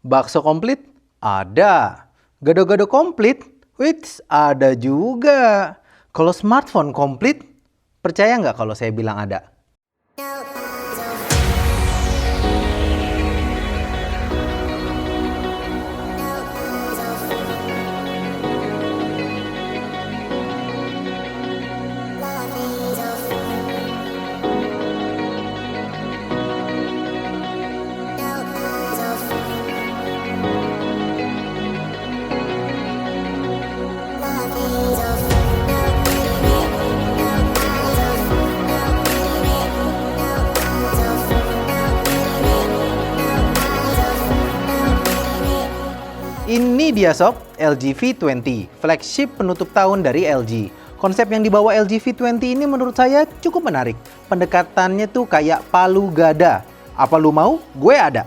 Bakso komplit? Ada. Gado-gado komplit? Wits, ada juga. Kalau smartphone komplit, percaya nggak kalau saya bilang ada? Ini dia sob, LG V20, flagship penutup tahun dari LG. Konsep yang dibawa LG V20 ini menurut saya cukup menarik. Pendekatannya tuh kayak palu gada. Apa lu mau? Gue ada.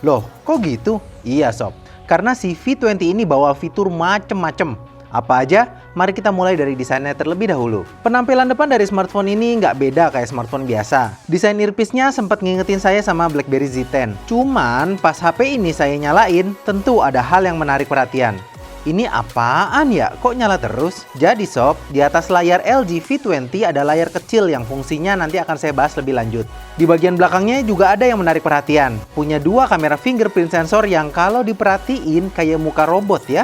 Loh, kok gitu? Iya sob, karena si V20 ini bawa fitur macem-macem. Apa aja? Mari kita mulai dari desainnya terlebih dahulu. Penampilan depan dari smartphone ini nggak beda kayak smartphone biasa. Desain earpiece-nya sempat ngingetin saya sama BlackBerry Z10. Cuman pas HP ini saya nyalain, tentu ada hal yang menarik perhatian. Ini apaan ya? Kok nyala terus? Jadi sob, di atas layar LG V20 ada layar kecil yang fungsinya nanti akan saya bahas lebih lanjut. Di bagian belakangnya juga ada yang menarik perhatian. Punya dua kamera fingerprint sensor yang kalau diperhatiin kayak muka robot ya.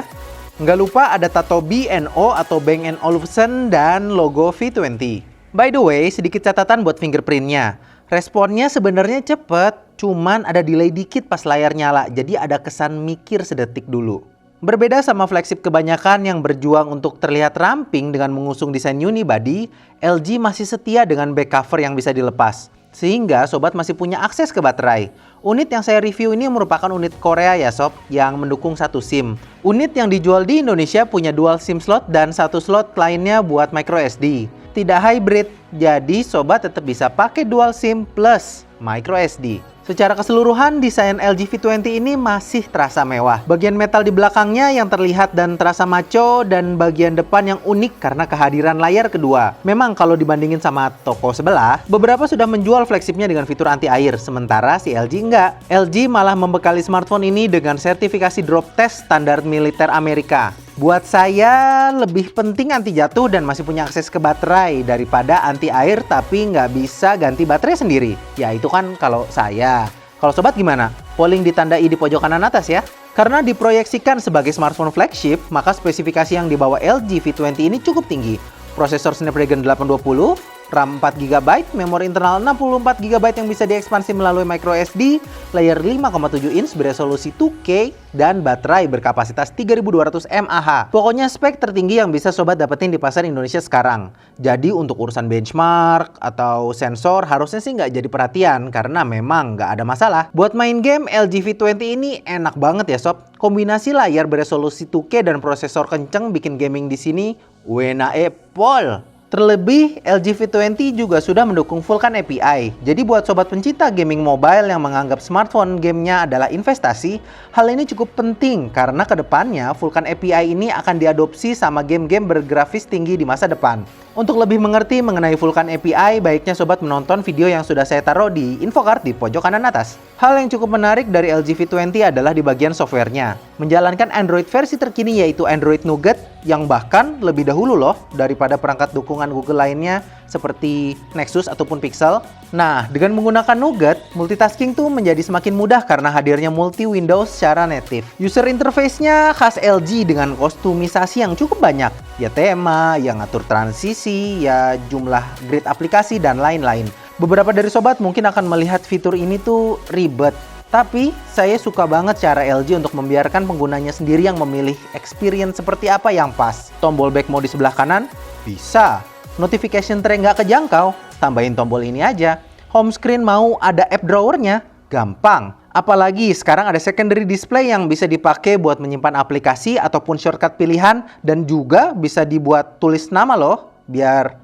Nggak lupa ada tato B&O atau Bang & Olufsen dan logo V20. By the way, sedikit catatan buat fingerprintnya. Responnya sebenarnya cepet, cuman ada delay dikit pas layar nyala, jadi ada kesan mikir sedetik dulu. Berbeda sama flagship kebanyakan yang berjuang untuk terlihat ramping dengan mengusung desain unibody, LG masih setia dengan back cover yang bisa dilepas. Sehingga sobat masih punya akses ke baterai. Unit yang saya review ini merupakan unit Korea ya sob, yang mendukung satu SIM. Unit yang dijual di Indonesia punya dual SIM slot dan satu slot lainnya buat micro SD. Tidak hybrid, jadi sobat tetap bisa pakai dual SIM plus micro SD. Secara keseluruhan, desain LG V20 ini masih terasa mewah. Bagian metal di belakangnya yang terlihat dan terasa maco, dan bagian depan yang unik karena kehadiran layar kedua. Memang kalau dibandingin sama toko sebelah, beberapa sudah menjual flagshipnya dengan fitur anti air, sementara si LG enggak. LG malah membekali smartphone ini dengan sertifikasi drop test standar militer Amerika. Buat saya lebih penting anti jatuh dan masih punya akses ke baterai daripada anti air tapi nggak bisa ganti baterai sendiri. Ya itu kan kalau saya. Kalau sobat gimana? Polling ditandai di pojok kanan atas ya. Karena diproyeksikan sebagai smartphone flagship, maka spesifikasi yang dibawa LG V20 ini cukup tinggi. Prosesor Snapdragon 820, RAM 4GB, memori internal 64GB yang bisa diekspansi melalui microSD, layar 5,7 inch beresolusi 2K, dan baterai berkapasitas 3200 mAh. Pokoknya spek tertinggi yang bisa sobat dapetin di pasar Indonesia sekarang. Jadi untuk urusan benchmark atau sensor harusnya sih nggak jadi perhatian karena memang nggak ada masalah. Buat main game, LG V20 ini enak banget ya sob. Kombinasi layar beresolusi 2K dan prosesor kenceng bikin gaming di sini wena pol. Terlebih, LG V20 juga sudah mendukung Vulkan API. Jadi buat sobat pencinta gaming mobile yang menganggap smartphone gamenya adalah investasi, hal ini cukup penting karena kedepannya Vulkan API ini akan diadopsi sama game-game bergrafis tinggi di masa depan. Untuk lebih mengerti mengenai Vulkan API, baiknya sobat menonton video yang sudah saya taruh di infocard di pojok kanan atas. Hal yang cukup menarik dari LG V20 adalah di bagian softwarenya. Menjalankan Android versi terkini yaitu Android Nougat yang bahkan lebih dahulu loh daripada perangkat dukungan Google lainnya seperti Nexus ataupun Pixel. Nah, dengan menggunakan Nougat, multitasking tuh menjadi semakin mudah karena hadirnya multi Windows secara native. User interface-nya khas LG dengan kostumisasi yang cukup banyak. Ya tema, yang ngatur transisi, ya jumlah grid aplikasi, dan lain-lain. Beberapa dari sobat mungkin akan melihat fitur ini tuh ribet. Tapi saya suka banget cara LG untuk membiarkan penggunanya sendiri yang memilih experience seperti apa yang pas. Tombol back mode di sebelah kanan? Bisa. Notification tray nggak kejangkau? Tambahin tombol ini aja. Home screen mau ada app drawernya? Gampang. Apalagi sekarang ada secondary display yang bisa dipakai buat menyimpan aplikasi ataupun shortcut pilihan dan juga bisa dibuat tulis nama loh, biar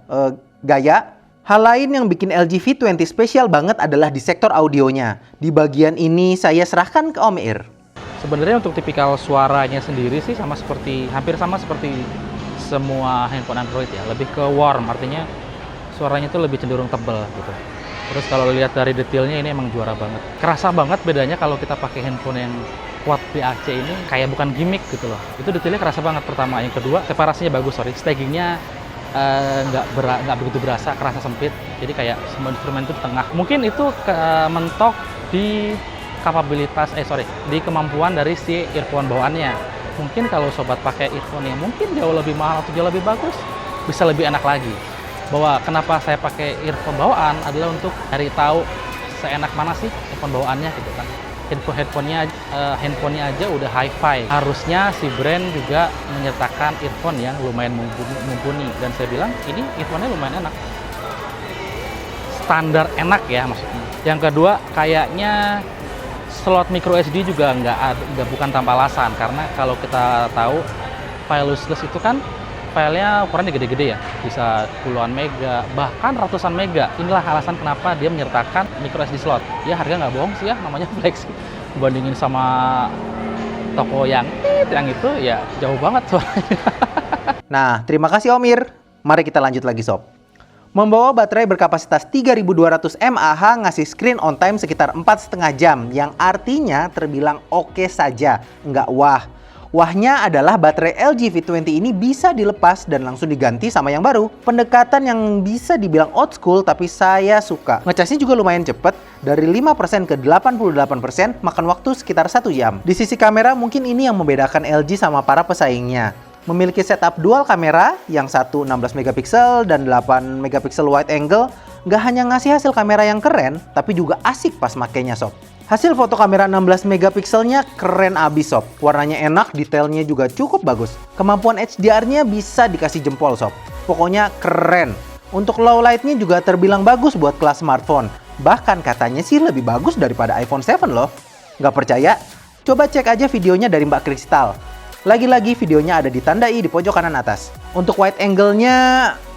gaya. Hal lain yang bikin LG V20 spesial banget adalah di sektor audionya. Di bagian ini saya serahkan ke Om Ir. Sebenarnya untuk tipikal suaranya sendiri sih hampir sama seperti semua handphone Android ya, lebih ke warm, artinya suaranya itu lebih cenderung tebal gitu. Terus kalau lihat dari detailnya ini emang juara banget. Kerasa banget bedanya kalau kita pakai handphone yang Quad PAC ini kayak bukan gimmick gitu loh. Itu detailnya kerasa banget pertama. Yang kedua, separasinya bagus, stackingnya nggak begitu berasa, kerasa sempit. Jadi kayak semua instrumen itu di tengah. Mungkin itu mentok di kapabilitas, di kemampuan dari si earphone bawaannya. Mungkin kalau sobat pakai earphone yang mungkin jauh lebih mahal atau jauh lebih bagus, bisa lebih enak lagi. Bahwa kenapa saya pakai earphone bawaan adalah untuk cari tahu seenak mana sih earphone bawaannya gitu kan. Handphonenya aja udah hi-fi. Harusnya si brand juga menyertakan earphone yang lumayan mumpuni. Dan saya bilang ini earphone-nya lumayan enak. Standar enak ya maksudnya. Yang kedua, kayaknya slot micro SD juga bukan tanpa alasan. Karena kalau kita tahu file lossless itu kan filenya ukurannya gede-gede ya, bisa puluhan mega, bahkan ratusan mega. Inilah alasan kenapa dia menyertakan micro SD slot. Ya harga nggak bohong sih ya, namanya Flex. Bandingin sama toko yang itu ya jauh banget suaranya. Nah, terima kasih Om Ir. Mari kita lanjut lagi sob. Membawa baterai berkapasitas 3200 mAh ngasih screen on time sekitar 4,5 jam, yang artinya terbilang oke saja, nggak wah. Wahnya adalah baterai LG V20 ini bisa dilepas dan langsung diganti sama yang baru. Pendekatan yang bisa dibilang old school tapi saya suka. Ngecasnya juga lumayan cepet, dari 5% ke 88% makan waktu sekitar 1 jam. Di sisi kamera mungkin ini yang membedakan LG sama para pesaingnya. Memiliki setup dual kamera, yang satu 16 megapiksel dan 8 megapiksel wide angle, nggak hanya ngasih hasil kamera yang keren, tapi juga asik pas makainya sob. Hasil foto kamera 16 megapikselnya keren abis sob. Warnanya enak, detailnya juga cukup bagus. Kemampuan HDR-nya bisa dikasih jempol sob. Pokoknya keren. Untuk low light-nya juga terbilang bagus buat kelas smartphone. Bahkan katanya sih lebih bagus daripada iPhone 7 loh. Nggak percaya? Coba cek aja videonya dari Mbak Kristal. Lagi-lagi videonya ada ditandai di pojok kanan atas. Untuk wide angle-nya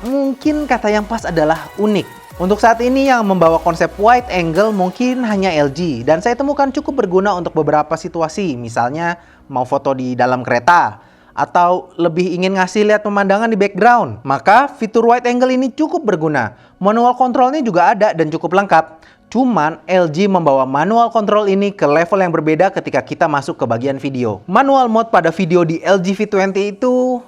mungkin kata yang pas adalah unik. Untuk saat ini yang membawa konsep wide angle mungkin hanya LG, dan saya temukan cukup berguna untuk beberapa situasi, misalnya mau foto di dalam kereta atau lebih ingin ngasih lihat pemandangan di background. Maka fitur wide angle ini cukup berguna. Manual controlnya juga ada dan cukup lengkap. Cuman LG membawa manual control ini ke level yang berbeda ketika kita masuk ke bagian video. Manual mode pada video di LG V20 itu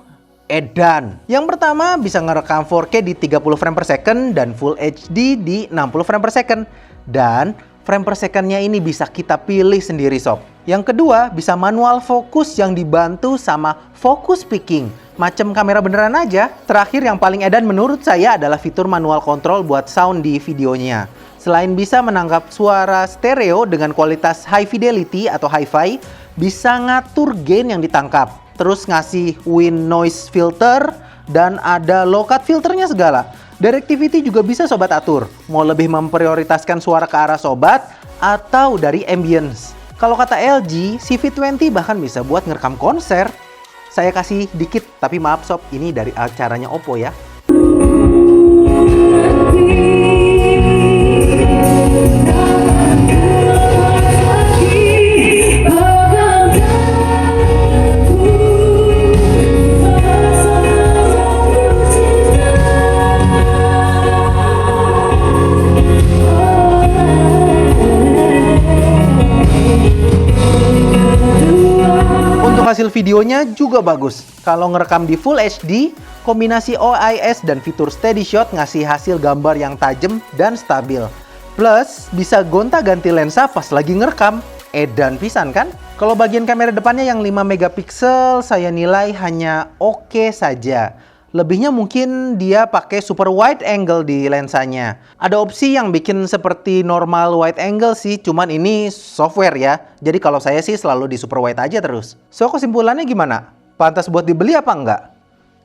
edan. Yang pertama bisa ngerekam 4K di 30 frame per second dan Full HD di 60 frame per second. Dan frame per secondnya ini bisa kita pilih sendiri sob. Yang kedua bisa manual fokus yang dibantu sama focus picking. Macam kamera beneran aja. Terakhir yang paling edan menurut saya adalah fitur manual control buat sound di videonya. Selain bisa menangkap suara stereo dengan kualitas high fidelity atau hi-fi, bisa ngatur gain yang ditangkap. Terus ngasih wind noise filter, dan ada low cut filternya segala. Directivity juga bisa sobat atur. Mau lebih memprioritaskan suara ke arah sobat, atau dari ambience. Kalau kata LG, si V20 bahkan bisa buat ngerekam konser. Saya kasih dikit, tapi maaf sob, ini dari acaranya Oppo ya. Hasil videonya juga bagus. Kalau ngerekam di Full HD, kombinasi OIS dan fitur steady shot ngasih hasil gambar yang tajam dan stabil. Plus, bisa gonta-ganti lensa pas lagi ngerekam. Edan pisan kan? Kalau bagian kamera depannya yang 5 megapiksel, saya nilai hanya oke saja. Lebihnya mungkin dia pakai super wide angle di lensanya. Ada opsi yang bikin seperti normal wide angle sih, cuman ini software ya. Jadi kalau saya sih selalu di super wide aja terus. So kesimpulannya gimana? Pantas buat dibeli apa enggak?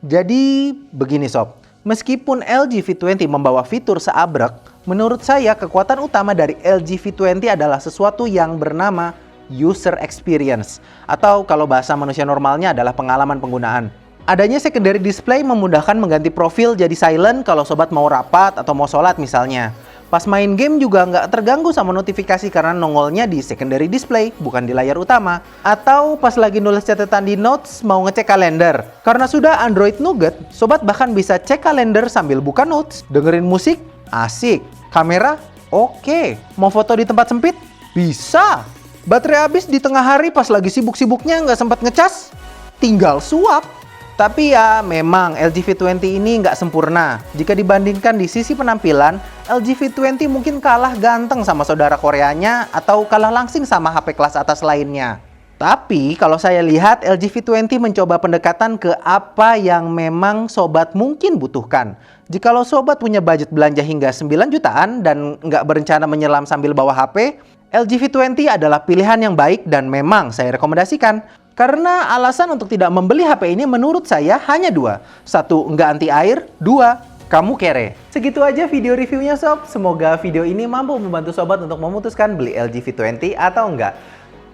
Jadi begini sob, meskipun LG V20 membawa fitur seabrek, menurut saya kekuatan utama dari LG V20 adalah sesuatu yang bernama user experience. Atau kalau bahasa manusia normalnya adalah pengalaman penggunaan. Adanya secondary display memudahkan mengganti profil jadi silent kalau sobat mau rapat atau mau sholat misalnya. Pas main game juga nggak terganggu sama notifikasi karena nongolnya di secondary display, bukan di layar utama. Atau pas lagi nulis catatan di notes mau ngecek kalender. Karena sudah Android Nougat, sobat bahkan bisa cek kalender sambil buka notes, dengerin musik, asik. Kamera, Oke, mau foto di tempat sempit? Bisa. Baterai habis di tengah hari pas lagi sibuk-sibuknya nggak sempat ngecas? Tinggal suap. Tapi ya memang LG V20 ini nggak sempurna. Jika dibandingkan di sisi penampilan, LG V20 mungkin kalah ganteng sama saudara Koreanya atau kalah langsing sama HP kelas atas lainnya. Tapi kalau saya lihat LG V20 mencoba pendekatan ke apa yang memang sobat mungkin butuhkan. Jikalau sobat punya budget belanja hingga 9 jutaan dan nggak berencana menyelam sambil bawa HP, LG V20 adalah pilihan yang baik dan memang saya rekomendasikan. Karena alasan untuk tidak membeli HP ini menurut saya hanya dua. Satu, nggak anti air. Dua, kamu kere. Segitu aja video reviewnya sob. Semoga video ini mampu membantu sobat untuk memutuskan beli LG V20 atau enggak.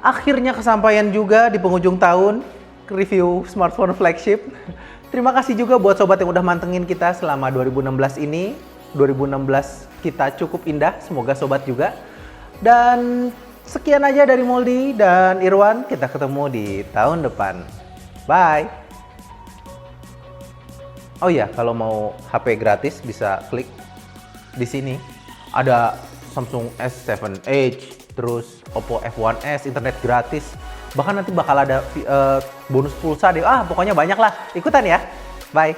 Akhirnya kesampaian juga di penghujung tahun review smartphone flagship. Terima kasih juga buat sobat yang udah mantengin kita selama 2016 ini. 2016 kita cukup indah, semoga sobat juga. Dan sekian aja dari Moldy dan Irwan. Kita ketemu di tahun depan. Bye. Oh iya, kalau mau HP gratis bisa klik di sini. Ada Samsung S7 Edge, terus Oppo F1s, internet gratis. Bahkan nanti bakal ada bonus pulsa deh. Pokoknya banyak lah. Ikutan ya. Bye.